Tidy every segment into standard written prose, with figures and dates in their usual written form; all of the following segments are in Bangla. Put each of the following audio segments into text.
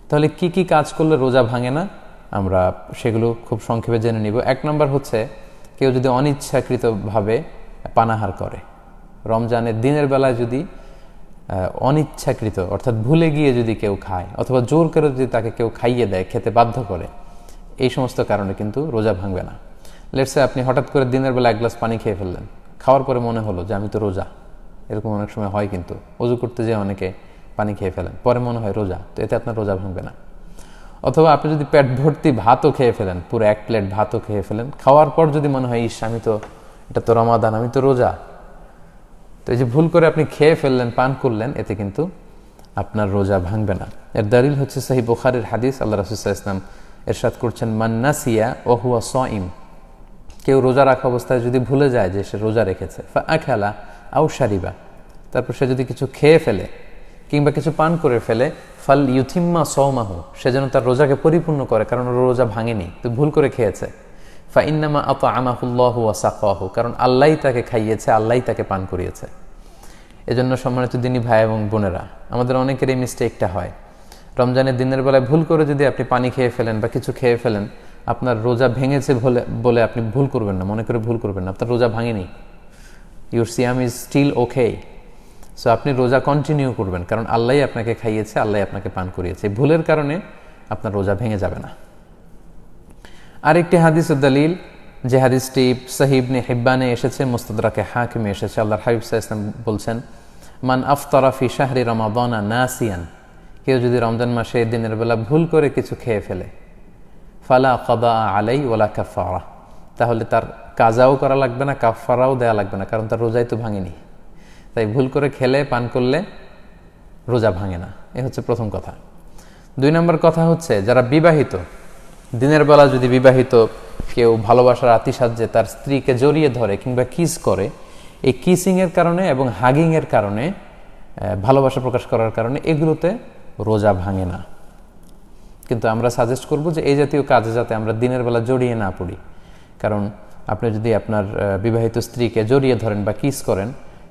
তাহলে কি কি কাজ করলে রোজা ভাঙে না, আমরা সেগুলো খুব সংক্ষেপে জেনে নিব। 1 নম্বর হচ্ছে, কেউ যদি অনিচ্ছাকৃতভাবে পানাহার করে, রমজানের দিনের বেলায় যদি অনিচ্ছাকৃত অর্থাৎ ভুলে গিয়ে যদি কেউ খায় অথবা জোর করে যদি তাকে কেউ খাইয়ে দেয়, খেতে বাধ্য করে, এই সমস্ত কারণে কিন্তু রোজা ভাঙবে না। লেটস সে আপনি হঠাৎ করে দিনের বেলা 1 গ্লাস পানি খেয়ে ফেললেন, খাওয়ার পরে মনে হলো যে আমি তো রোজা, এরকম অনেক সময় হয়, কিন্তু ওযু করতে যেয়ে অনেকে পানি খেয়ে ফেলেন, পরে মনে হয় রোজা, তো এতে আপনার রোজা ভাঙবে না। অথবা আপনি যদি পেট ভর্তি ভাতও খেয়ে ফেলেন, পুরো 1 প্লেট ভাতও খেয়ে ফেলেন, খাওয়ার পর যদি মনে হয় ইস আমি তো, এটা তো রমাদান, আমি তো রোজা, তো এই যে ভুল করে আপনি খেয়ে ফেললেন, পান করলেন, এতে কিন্তু আপনার রোজা ভাঙবে না। এর দলিল হচ্ছে সহিহ বুখারীর হাদিস, আল্লাহ রাসূল সাল্লাল্লাহু আলাইহি ওয়াসাল্লাম ইরশাদ করছেন, মান নাসিয়া ওয়া হুয়া সাইম, কেউ রোজা রাখা অবস্থায় যদি ভুলে যায় যে সে রোজা রেখেছে, ফা আকালা আও শারিবা, তারপর সে যদি কিছু খেয়ে ফেলে কিংবা কিছু পান করে ফেলে, ফাল ইউথিম্মা সাওমাহু, সে যেন তার রোজাকে পরিপূর্ণ করে, কারণ রোজা ভাঙেনি, তো ভুল করে খেয়েছে। ফা ইন্নামা আতআমাহুল্লাহু ওয়া সাকাহু, কারণ আল্লাহই তাকে খাইয়েছে, আল্লাহই তাকে পান করিয়েছে। এজন্য সম্মানিত দিনী ভাই এবং বোনেরা, আমাদের অনেকের এই মিস্টেকটা হয়, রমজানের দিনের বেলায় ভুল করে যদি আপনি পানি খেয়ে ফেলেন বা কিছু খেয়ে ফেলেন, আপনার রোজা ভেঙেছে বলে আপনি ভুল করবেন না, মনে করে ভুল করবেন না, আপনার রোজা ভাঙেনি, ইউর সিয়াম ইজ স্টিল ওকে। সো আপনি রোজা কন্টিনিউ করবেন, কারণ আল্লাহই আপনাকে খাইয়েছে, আল্লাহই আপনাকে পান করিয়েছে, ভুলের কারণে আপনার রোজা ভেঙে যাবে না। আরেকটি হাদিসের দলিল, যে হাদিসটি সহিহ ইবনে হিব্বানে এসেছে, মুস্তাদরাকে হাকিমে এসেছে, আল্লাহর হাবিব সাল্লাল্লাহু আলাইহি ওয়াসাল্লাম বলছেন, মান আফতারা ফি শাহরি রমাদানা নাসিয়ান, কেউ যদি রমজান মাসে দিনের বেলা ভুল করে কিছু খেয়ে ফেলে, ফালা কাদা আলাই ওয়ালা কাফারা, তাহলে তার কাজাও করা লাগবে না, কাফারাও দেয়া লাগবে না, কারণ তার রোজাই তো ভাঙেনি। তাই ভুল করে খেলে পান করলে রোজা ভাঙে না, এ হচ্ছে প্রথম কথা। 2 নম্বর কথা হচ্ছে, যারা বিবাহিত, দিনের বেলা যদি বিবাহিত কেউ ভালোবাসার আতিশায্যে তার স্ত্রীকে জড়িয়ে ধরে কিংবা কিস করে, এই কিসিংয়ের কারণে এবং হাগিংয়ের কারণে, ভালোবাসা প্রকাশ করার কারণে, এগুলোতে রোজা ভাঙে না। কিন্তু আমরা সাজেস্ট করব যে এই জাতীয় কাজে যাতে আমরা দিনের বেলা জড়িয়ে না পড়ি, কারণ আপনি যদি আপনার বিবাহিত স্ত্রীকে জড়িয়ে ধরেন বা কিস করেন,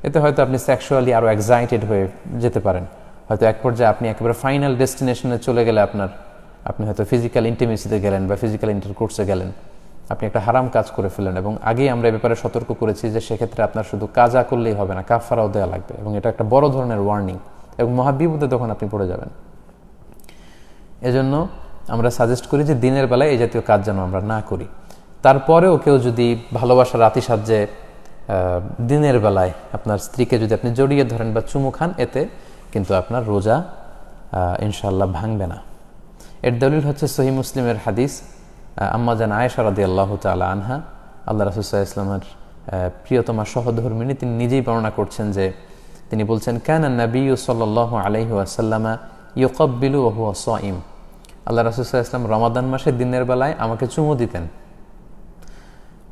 এতে হয়তো আপনি সেক্সুয়ালি আরও এক্সাইটেড হয়ে যেতে পারেন, হয়তো এক পর্যায়ে আপনি একেবারে ফাইনাল ডেস্টিনেশনে চলে গেলে আপনি হয়তো ফিজিক্যাল ইন্টিমেসিতে গেলেন বা ফিজিক্যাল ইন্টারকোর্সে গেলেন, আপনি একটা হারাম কাজ করে ফেলেন। এবং আগেই আমরা এ ব্যাপারে সতর্ক করেছি যে সেক্ষেত্রে আপনার শুধু কাজা করলেই হবে না, কাফারাও দেওয়া লাগবে, এবং এটা একটা বড় ধরনের ওয়ার্নিং এবং মহাবিপদে তখন আপনি পড়ে যাবেন। এজন্য আমরা সাজেস্ট করি যে দিনের বেলায় এই জাতীয় কাজ যেন আমরা না করি। তারপরেও কেউ যদি ভালোবাসার আতিশায্যে দিনের বেলায় আপনার স্ত্রীকে যদি আপনি জড়িয়ে ধরেন বা চুমু খান, এতে কিন্তু আপনার রোজা ইনশাআল্লাহ ভাঙবে না। এর দলিল হচ্ছে সহিহ মুসলিমের হাদিস, আম্মা জান আয়েশা রাদিয়াল্লাহু তাআলা আনহা, আল্লাহ রাসূল সাল্লাল্লাহু আলাইহি ওয়াসাল্লামের প্রিয়তমা সহধর্মিণী, তিনি নিজেই বর্ণনা করছেন যে তিনি বলছেন, কানা নাবিয়্যু সাল্লাল্লাহু আলাইহি ওয়াসাল্লামা ইউকাব্বিলু ওয়া হুয়া সাইম, আল্লাহ রাসূল সাল্লাল্লাহু আলাইহি ওয়াসাল্লাম রমাদান মাসে দিনের বেলায় আমাকে চুমু দিতেন,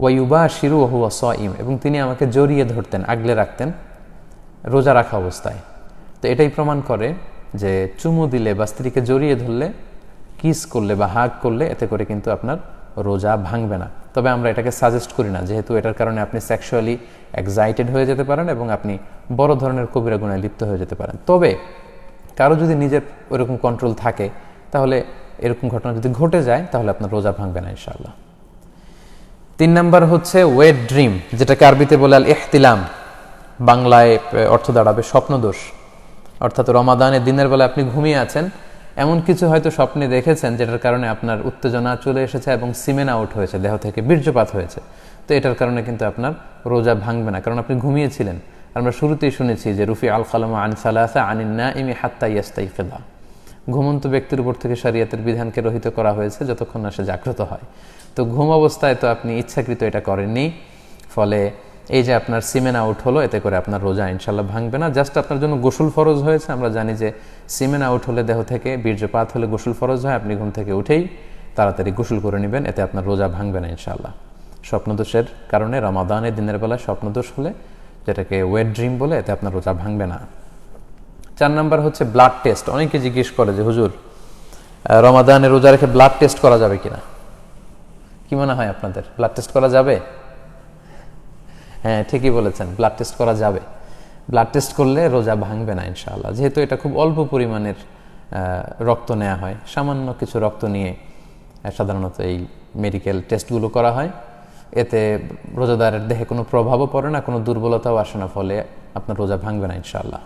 ওয়া ইউবাশিরু ওয়া হুয়া সাইম, এবং তিনি আমাকে জড়িয়ে ধরতেন, আগলে রাখতেন রোজা রাখা অবস্থায়। তো এটাই প্রমাণ করে যে চুমু দিলে বা স্ত্রীকে জড়িয়ে ধরলে, কিস করলে বা হাগ করলে, এতে করে কিন্তু আপনার রোজা ভাঙবে না। তবে আমরা এটাকে সাজেস্ট করি না, যেহেতু এটার কারণে আপনি সেক্সুয়ালি এক্সাইটেড হয়ে যেতে পারেন এবং আপনি বড় ধরনের কবিরা গুনাহে লিপ্ত হয়ে যেতে পারেন। তবে কারো যদি নিজের ওইরকম কন্ট্রোল থাকে, তাহলে এরকম ঘটনা যদি ঘটে যায়, তাহলে আপনার রোজা ভাঙবে না ইনশাআল্লাহ। 3 নম্বর হচ্ছে ওয়েট ড্রিম, যেটাকে আরবিতে বলে আল ইহতিলাম, বাংলায় অর্থ দাঁড়াবে স্বপ্নদোষ। অর্থাৎ রমাদানের দিনের বেলা আপনি ঘুমিয়ে আছেন, এমন কিছু হয়তো স্বপ্নে দেখেছেন যেটার কারণে আপনার উত্তেজনা চলে এসেছে এবং সিমেন আউট হয়েছে, দেহ থেকে বীর্যপাত হয়েছে। তো এটার কারণে কিন্তু আপনার রোজা ভাঙবে না, কারণ আপনি ঘুমিয়েছিলেন। আমরা শুরুতেই শুনেছি যে রুফি আল কালামু আন সালাসা আনিন নাইমি হাত্তা ইয়াস্তাইকিযা, ঘুমন্ত ব্যক্তির উপর থেকে শরীয়তের বিধানকে রহিত করা হয়েছে যতক্ষণ না সে জাগ্রত হয়। তো ঘুম অবস্থায় তো আপনি ইচ্ছাকৃত এটা করেননি, ফলে এই যে আপনার সিমেন আউট হলো, এতে করে আপনার রোজা ইনশাল্লাহ ভাঙবে না। জাস্ট আপনার জন্য গোসল ফরজ হয়েছে। আমরা জানি যে সিমেন আউট হলে, দেহ থেকে বীর্যপাত হলে গোসল ফরজ হয়। আপনি ঘুম থেকে উঠেই তাড়াতাড়ি গোসল করে নেবেন, এতে আপনার রোজা ভাঙবে না ইনশাআল্লাহ। স্বপ্নদোষের কারণে রমাদানের দিনের বেলা স্বপ্নদোষ হলে, যেটাকে ওয়েট ড্রিম বলে, এতে আপনার রোজা ভাঙবে না। 4 নম্বর হচ্ছে ব্লাড টেস্ট। অনেকে জিজ্ঞেস করে যে হুজুর, রমাদানে রোজা রেখে ব্লাড টেস্ট করা যাবে কিনা? কি মনে হয় আপনাদের, ব্লাড টেস্ট করা যাবে? হ্যাঁ, ঠিকই বলেছেন, ব্লাড টেস্ট করা যাবে। ব্লাড টেস্ট করলে রোজা ভাঙবে না ইনশাআল্লাহ, যেহেতু এটা খুব অল্প পরিমাণের রক্ত নেওয়া হয়, সামান্য কিছু রক্ত নিয়ে সাধারণত এই মেডিকেল টেস্টগুলো করা হয়। এতে রোজাদারের দেহে কোনো প্রভাবও পড়ে না, কোনো দুর্বলতাও আসে না, ফলে আপনার রোজা ভাঙবে না ইনশাআল্লাহ।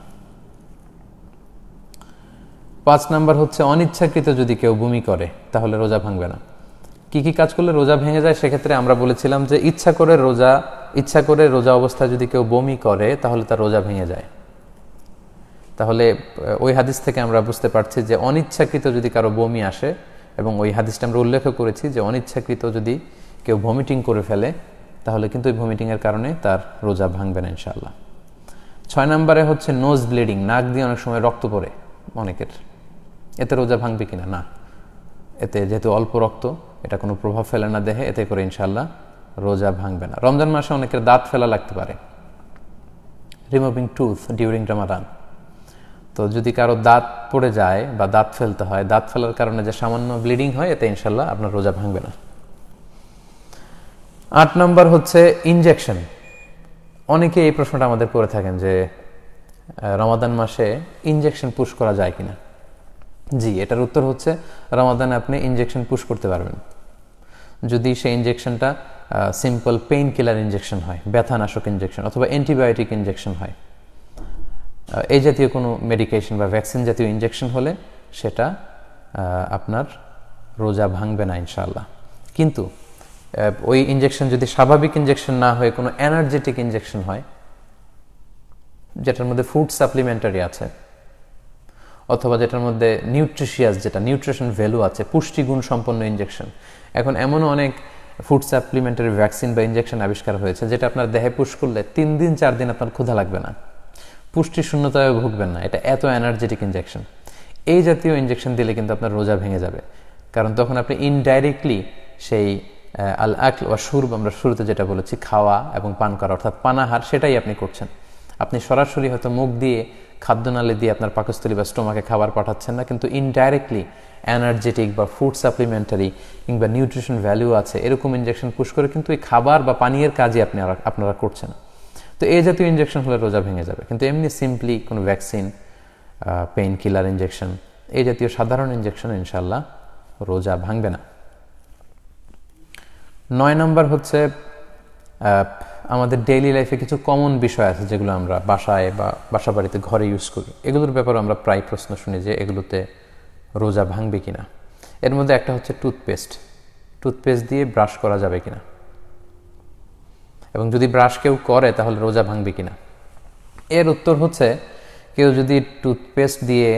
5 নাম্বার হচ্ছে অনিচ্ছাকৃত যদি কেউ বমি করে তাহলে রোজা ভাঙবে না। কি কি কাজ করলে রোজা ভেঙে যায়? সেক্ষেত্রে আমরা বলেছিলাম যে ইচ্ছা করে রোজা অবস্থায় যদি কেউ বমি করে তাহলে তার রোজা ভেঙে যায়। তাহলে ওই হাদিস থেকে আমরা বুঝতে পারছি যে অনিচ্ছাকৃত যদি কারো বমি আসে, এবং ওই হাদিসটা আমরা উল্লেখ করেছি যে অনিচ্ছাকৃত যদি কেউ ভমিটিং করে ফেলে তাহলে কিন্তু ওই ভমিটিংয়ের কারণে তার রোজা ভাঙবে না ইনশাআল্লাহ। 6 নম্বরে হচ্ছে নোজ ব্লিডিং, নাক দিয়ে অনেক সময় রক্ত পড়ে অনেকের, এতে রোজা ভাঙবে কিনা? না, এতে যেহেতু অল্প রক্ত, এটা কোনো প্রভাব ফেলে না দেহে, এতে করে ইনশাআল্লাহ রোজা ভাঙবে না। রমজান মাসে অনেকের দাঁত ফেলা লাগতে পারে, রিমুভিং টুথ ডিউরিং রামাদান। তো যদি কারো দাঁত পড়ে যায় বা দাঁত ফেলতে হয়, দাঁত ফেলার কারণে যে সামান্য ব্লিডিং হয়, এতে ইনশাআল্লাহ আপনার রোজা ভাঙবে না। 8 নম্বর হচ্ছে ইনজেকশন। অনেকে এই প্রশ্নটা আমাদের করে থাকেন যে রমাদান মাসে ইনজেকশন পুশ করা যায় কিনা। জি, এটার উত্তর হচ্ছে রমাদানে আপনি ইনজেকশন পুশ করতে পারবেন যদি সেই ইনজেকশনটা সিম্পল পেইন কিলার ইনজেকশন হয়, ব্যথানাশক ইনজেকশন অথবা অ্যান্টিবায়োটিক ইনজেকশন হয়। এই জাতীয় কোনো মেডিকেশন বা ভ্যাকসিন জাতীয় ইনজেকশন হলে সেটা আপনার রোজা ভাঙবে না ইনশাআল্লাহ। কিন্তু ওই ইনজেকশন যদি স্বাভাবিক ইনজেকশন না হয়ে কোনো এনার্জেটিক ইনজেকশন হয়, যেটার মধ্যে ফুড সাপ্লিমেন্টারি আছে, অথবা যেটার মধ্যে নিউট্রিশিয়াস, যেটা নিউট্রিশন ভ্যালু আছে, পুষ্টিগুণ সম্পন্ন ইনজেকশন। এখন এমনও অনেক ফুড সাপ্লিমেন্টারি ভ্যাকসিন বা ইনজেকশন আবিষ্কার হয়েছে যেটা আপনার দেহে পুশ করলে 3 দিন 4 দিন আপনার ক্ষুধা লাগবে না, পুষ্টি শূন্যতায় ভুগবেন না। এটা এত এনার্জেটিক ইনজেকশন। এই জাতীয় ইনজেকশন দিলে কিন্তু আপনার রোজা ভেঙে যাবে, কারণ তখন আপনি ইনডাইরেক্টলি সেই আল আকল ওয়া শুরব, আমরা শুরুতে যেটা বলেছি, খাওয়া এবং পান করা অর্থাৎ পানাহার, সেটাই আপনি করছেন। আপনি সরাসরি হয়তো মুখ দিয়ে, খাদ্যনালী দিয়ে আপনার পাকস্থলী বা স্টোমাকে খাবার পাঠাচ্ছেন না, কিন্তু ইনডাইরেক্টলি এনার্জেটিক বা ফুড সাপ্লিমেন্টারি কিংবা নিউট্রিশন ভ্যালু আছে এরকম ইনজেকশন পুশ করে কিন্তু এই খাবার বা পানীয়ের কাজই আপনারা করছেন। তো এই জাতীয় ইনজেকশন হলে রোজা ভেঙে যাবে। কিন্তু এমনি সিম্পলি কোনো ভ্যাকসিন, পেইন কিলার ইনজেকশন, এই জাতীয় সাধারণ ইনজেকশন ইনশাল্লাহ রোজা ভাঙবে না। 9 নম্বর হচ্ছে আমাদের ডেইলি লাইফে কিছু কমন বিষয় আছে যেগুলো আমরা বাসায় বা বাসা বাড়িতে ঘরে ইউজ করি। এগুলোর ব্যাপারে আমরা প্রায় প্রশ্ন শুনি যে এগুলোতে রোজা ভাঙবে কিনা। এর মধ্যে একটা হচ্ছে টুথপেস্ট দিয়ে ব্রাশ করা যাবে কিনা, এবং যদি ব্রাশ কেউ করে তাহলে রোজা ভাঙবে কিনা। এর উত্তর হচ্ছে কেউ যদি টুথপেস্ট দিয়ে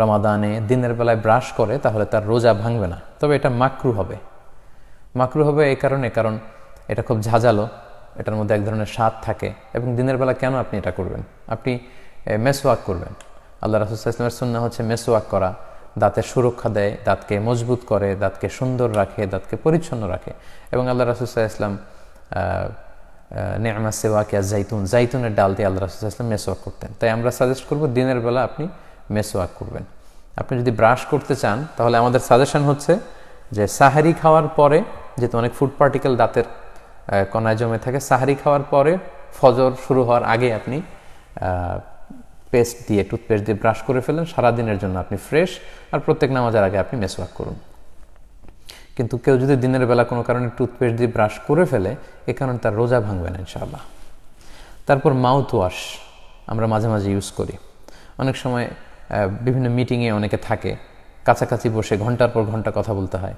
রমাদানে দিনের বেলায় ব্রাশ করে তাহলে তার রোজা ভাঙবে না, তবে এটা মাকরু হবে। এই কারণ এটা খুব ঝাঁঝালো, এটার মধ্যে এক ধরনের স্বাদ থাকে, এবং দিনের বেলা কেন আপনি এটা করবেন? আপনি মেসওয়াক করবেন। আল্লাহ রাসূল সাল্লাল্লাহু আলাইহি ওয়াসাল্লামের সুন্নাহ হচ্ছে মেসওয়াক করা, দাঁতের সুরক্ষা দেয়, দাঁতকে মজবুত করে, দাঁতকে সুন্দর রাখে, দাঁতকে পরিচ্ছন্ন রাখে। এবং আল্লাহ রাসূল সাল্লাল্লাহু আলাইহি ওয়াসাল্লাম নি'মা সিওয়াকিয়া জাইতুনের ডাল দিয়ে আল্লাহ রাসূল সাল্লাল্লাহু আলাইহি ওয়াসাল্লাম মেসওয়াক করতেন। তাই আমরা সাজেস্ট করব দিনের বেলা আপনি মেসওয়াক করবেন। আপনি যদি ব্রাশ করতে চান তাহলে আমাদের সাজেশন হচ্ছে যে সাহারি খাওয়ার পরে, যেহেতু অনেক ফুড পার্টিকেল দাঁতের কণায় জমে থাকে, সাহারি খাওয়ার পরে ফজর শুরু হওয়ার আগে আপনি টুথপেস্ট দিয়ে ব্রাশ করে ফেলেন, সারাদিনের জন্য আপনি ফ্রেশ, আর প্রত্যেক নামাজের আগে আপনি মেসওয়াক করুন। কিন্তু কেউ যদি দিনের বেলা কোনো কারণে টুথপেস্ট দিয়ে ব্রাশ করে ফেলে, এ কারণে তার রোজা ভাঙবে না ইনশাআল্লাহ। তারপর মাউথ ওয়াশ আমরা মাঝে মাঝে ইউজ করি। অনেক সময় বিভিন্ন মিটিংয়ে অনেকে থাকে, কাছাকাছি বসে ঘন্টার পর ঘন্টা কথা বলতে হয়।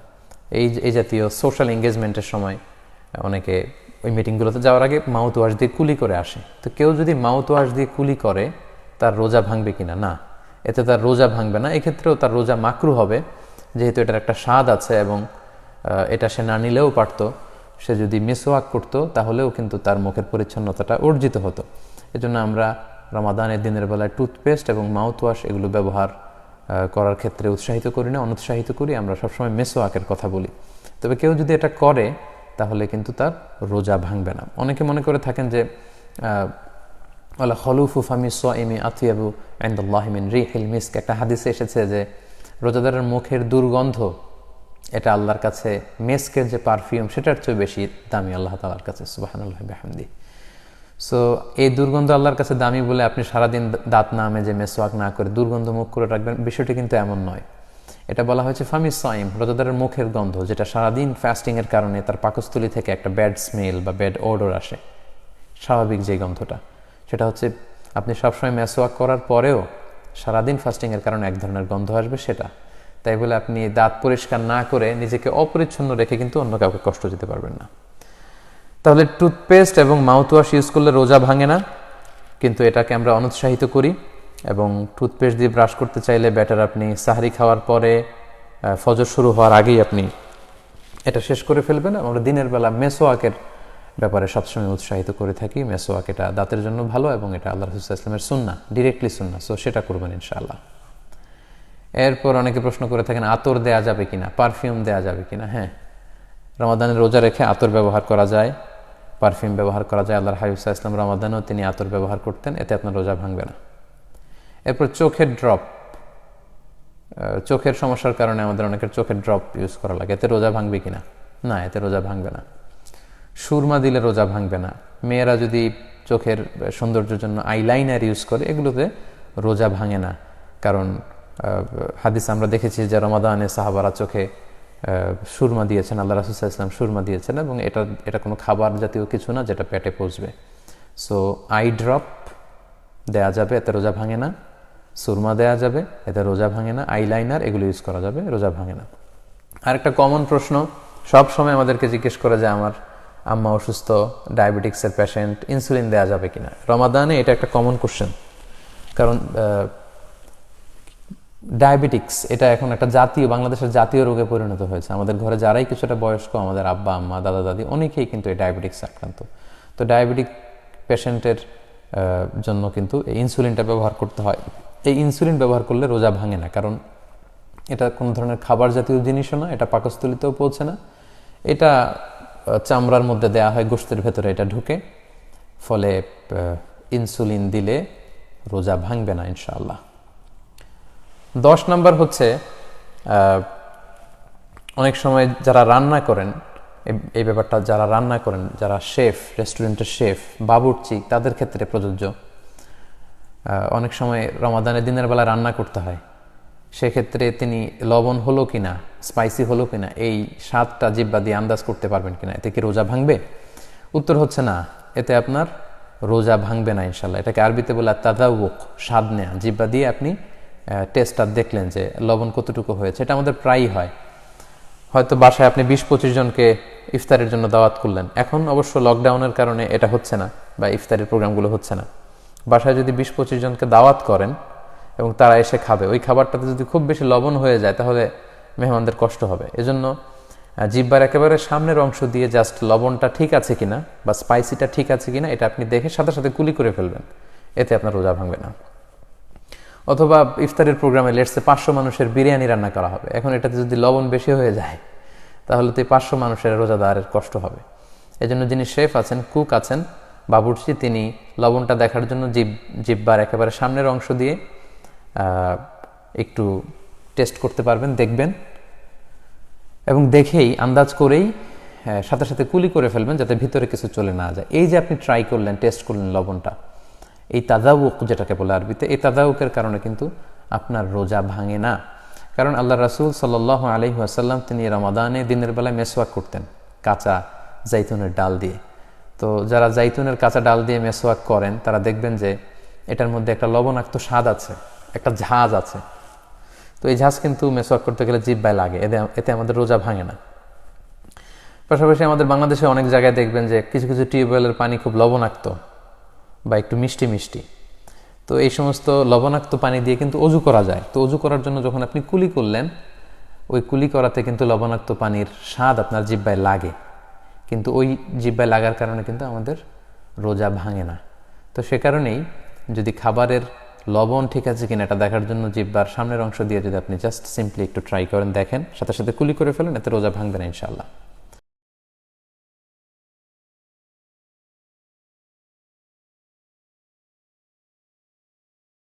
এই জাতীয় সোশ্যাল এঙ্গেজমেন্টের সময় অনেকে ওই মিটিংগুলোতে যাওয়ার আগে মাউথ ওয়াশ দিয়ে কুলি করে আসে। তো কেউ যদি মাউথ ওয়াশ দিয়ে কুলি করে তার রোজা ভাঙবে কিনা? না, এতে তার রোজা ভাঙবে না। এক্ষেত্রেও তার রোজা মাকরু হবে, যেহেতু এটার একটা স্বাদ আছে, এবং এটা সে না নিলেও পারত। সে যদি মিসওয়াক করতো তাহলেও কিন্তু তার মুখের পরিচ্ছন্নতাটা অর্জিত হতো। এজন্য আমরা রমাদানের দিনের বেলায় টুথপেস্ট এবং মাউথ ওয়াশ এগুলো ব্যবহার করার ক্ষেত্রে উৎসাহিত করি না, অনুৎসাহিত করি। আমরা সবসময় মেসওয়াকের কথা বলি। তবে কেউ যদি এটা করে তাহলে কিন্তু তার রোজা ভাঙবে না। অনেকে মনে করে থাকেন যে ওয়ালা খলুফু ফামি সাইমি আতিয়াবু ইনদাল্লাহি মিন রিহিল মিস্ক, একটা হাদিসে এসেছে যে রোজাদারের মুখের দুর্গন্ধ এটা আল্লাহর কাছে মেস্কের যে পারফিউম সেটার চেয়ে বেশি দামি আল্লাহ তাআলার কাছে। সুবহানাল্লাহি বিহামদি। সো এই দুর্গন্ধ আল্লাহর কাছে দামি বলে আপনি সারাদিন দাঁত না মেজে মেসওয়াক না করে দুর্গন্ধ মুখ করে রাখবেন, বিষয়টি কিন্তু এমন নয়। এটা বলা হয়েছে ফামিস সাইম, রোজাদারের মুখের গন্ধ, যেটা সারাদিন ফাস্টিংয়ের কারণে তার পাকস্থলী থেকে একটা ব্যাড স্মেল বা ব্যাড ওডর আসে, স্বাভাবিক যে গন্ধটা, সেটা হচ্ছে আপনি সবসময় মেসওয়াক করার পরেও সারাদিন ফাস্টিংয়ের কারণে এক ধরনের গন্ধ আসবে সেটা। তাই বলে আপনি দাঁত পরিষ্কার না করে নিজেকে অপরিচ্ছন্ন রেখে কিন্তু অন্য কাউকে কষ্ট দিতে পারবেন না। তাহলে টুথপেস্ট এবং মাউথওয়াশ ইউজ করলে রোজা ভাঙে না, কিন্তু এটাকে আমরা অনুৎসাহিত করি। এবং টুথপেস্ট দিয়ে ব্রাশ করতে চাইলে বেটার আপনি সাহরি খাওয়ার পরে ফজর শুরু হওয়ার আগেই আপনি এটা শেষ করে ফেলবেন। আমরা দিনের বেলা মেসোয়াকের ব্যাপারে সবসময় উৎসাহিত করে থাকি। মেসোয়াক এটা দাঁতের জন্য ভালো এবং এটা আল্লাহ রাসূল সাল্লাল্লাহু আলাইহি ওয়াসাল্লামের সুন্নাহ, ডিরেক্টলি সুন্নাহ, সো সেটা করবেন ইনশাআল্লাহ। এরপর অনেকে প্রশ্ন করে থাকেন আতর দেয়া যাবে কিনা, পারফিউম দেয়া যাবে কিনা। হ্যাঁ, রমাদানের রোজা রেখে আতর ব্যবহার করা যায়, পারফিউম ব্যবহার করা যায়। আল্লাহর হাবিব সাল্লাল্লাহু আলাইহি ওয়াসাল্লাম রমাদানেও তিনি আতর ব্যবহার করতেন, এতে আপনার রোজা ভাঙবে না। এরপর চোখের ড্রপ, চোখের সমস্যার কারণে আমাদের অনেকের চোখের ড্রপ ইউজ করা লাগে, এতে রোজা ভাঙবে কিনা? না, এতে রোজা ভাঙবে না। সুরমা দিলে রোজা ভাঙবে না। মেয়েরা যদি চোখের সৌন্দর্যের জন্য আইলাইনার ইউজ করে, এগুলোতে রোজা ভাঙে না। কারণ হাদিস আমরা দেখেছি যে রমাদানে সাহাবারা চোখে সুরমা দিয়েছেন, আল্লাহ রাসূল সাল্লাল্লাহু আলাইহি ওয়াসাল্লাম সুরমা দিয়েছেন, এবং এটা কোনো খাবার জাতীয় কিছু না যেটা পেটে পৌঁছবে। সো আই ড্রপ দেয়া যাবে, এতে রোজা ভাঙে না। সুরমা দেয়া যাবে, এতে রোজা ভাঙে না। আইলাইনার এগুলো ইউজ করা যাবে, রোজা ভাঙে না। আরেকটা কমন প্রশ্ন সব সময় আমাদেরকে জিজ্ঞেস করে যে আমার আম্মা অসুস্থ, ডায়াবেটিক্সের পেশেন্ট, ইনসুলিন দেয়া যাবে কিনা। রমাদানে এটা একটা কমন কোশ্চেন, কারণ ডায়াবেটিক্স এটা এখন একটা জাতীয়, বাংলাদেশের জাতীয় রোগে পরিণত হয়েছে। আমাদের ঘরে যারাই কিছুটা বয়স্ক, আমাদের আব্বা আম্মা দাদা দাদি অনেকেই কিন্তু এই ডায়াবেটিক্স আক্রান্ত। তো ডায়াবেটিক পেশেন্টের জন্য কিন্তু এই ইনসুলিনটা ব্যবহার করতে হয়। এই ইনসুলিন ব্যবহার করলে রোজা ভাঙে না, কারণ এটা কোনো ধরনের খাবার জাতীয় জিনিসও না, এটা পাকস্থলীতেও পৌঁছে না, এটা চামড়ার মধ্যে দেয়া হয়, গোশতের ভেতরে এটা ঢুকে, ফলে ইনসুলিন দিলে রোজা ভাঙবে না ইনশাআল্লাহ। 10 নম্বর হচ্ছে অনেক সময় যারা রান্না করেন, এই ব্যাপারটা যারা রান্না করেন, যারা শেফ, রেস্টুরেন্টের শেফ, বাবুর্চি, তাদের ক্ষেত্রে প্রযোজ্য। অনেক সময় রমাদানের দিনের বেলা রান্না করতে হয়, সেক্ষেত্রে তিনি লবণ হলো কিনা, স্পাইসি হলো কিনা, এই স্বাদটা জিহ্বা দিয়ে আন্দাজ করতে পারবেন কিনা, এতে কি রোজা ভাঙবে? উত্তর হচ্ছে না, এতে আপনার রোজা ভাঙবে না ইনশাল্লাহ। এটাকে আরবিতে বলে তাযাউক, স্বাদ নেয়া। জিহ্বা দিয়ে আপনি টেস্টটা দেখলেন যে লবণ কতটুকু হয়েছে। এটা আমাদের প্রায়ই হয়। হয়তো বাসায় আপনি 20-25 জনকে ইফতারের জন্য দাওয়াত করলেন, এখন অবশ্য লকডাউনের কারণে এটা হচ্ছে না বা ইফতারের প্রোগ্রামগুলো হচ্ছে না। বাসায় যদি 20-25 জনকে দাওয়াত করেন এবং তারা এসে খাবে, ওই খাবারটাতে যদি খুব বেশি লবণ হয়ে যায় তাহলে মেহমানদের কষ্ট হবে। এজন্য জিহ্বার একেবারে সামনের অংশ দিয়ে জাস্ট লবণটা ঠিক আছে কিনা বা স্পাইসিটা ঠিক আছে কিনা এটা আপনি দেখে সাথে সাথে কুলি করে ফেলবেন, এতে আপনার রোজা ভাঙবে না। অথবা ইফতারের প্রোগ্রামে লেটসে 500 মানুষের বিরিয়ানি রান্না করা হবে, এখন এটাতে যদি লবণ বেশি হয়ে যায় তাহলে তো এই 500 মানুষের রোজাদারের কষ্ট হবে। এজন্য যিনি শেফ আছেন, কুক আছেন, বাবুর্চি, তিনি লবণটা দেখার জন্য জিহ্বার একেবারে সামনের অংশ দিয়ে একটু টেস্ট করতে পারবেন, দেখবেন, এবং দেখেই আন্দাজ করেই সাথে সাথে কুলি করে ফেলবেন যাতে ভিতরে কিছু চলে না যায়। এই যে আপনি ট্রাই করলেন, টেস্ট করলেন লবণটা, এই তাযাউক যেটাকে বলে আরবিতে, এই তাযাউকের কারণে কিন্তু আপনার রোজা ভাঙে না। কারণ আল্লাহ রাসূল সাল্লাল্লাহু আলাইহি ওয়াসাল্লাম তিনি রমাদানে দিনের বেলায় মেসওয়াক করতেন কাঁচা জাইতুনের ডাল দিয়ে। তো যারা জাইতুনের কাঁচা ডাল দিয়ে মেসওয়াক করেন তারা দেখবেন যে এটার মধ্যে একটা লবণাক্ত স্বাদ আছে, একটা ঝাঁজ আছে। তো এই ঝাঁজ কিন্তু মেসওয়াক করতে গেলে জিহ্বায় লাগে, এতে আমাদের রোজা ভাঙে না। পাশাপাশি আমাদের বাংলাদেশে অনেক জায়গায় দেখবেন যে কিছু কিছু টিউবওয়েলের পানি খুব লবণাক্ত বা একটু মিষ্টি মিষ্টি। তো এই সমস্ত লবণাক্ত পানি দিয়ে কিন্তু অজু করা যায়। তো অজু করার জন্য যখন আপনি কুলি করলেন, ওই কুলি করাতে কিন্তু লবণাক্ত পানির স্বাদ আপনার জিহ্বায় লাগে, কিন্তু ওই জিহ্বায় লাগার কারণে কিন্তু আমাদের রোজা ভাঙে না। তো সে কারণেই যদি খাবারের লবণ ঠিক আছে কিনা এটা দেখার জন্য জিহ্বার সামনের অংশ দিয়ে যদি আপনি জাস্ট সিম্পলি একটু ট্রাই করেন, দেখেন, সাথে সাথে কুলি করে ফেলেন, এতে রোজা ভাঙবে না ইনশাআল্লাহ।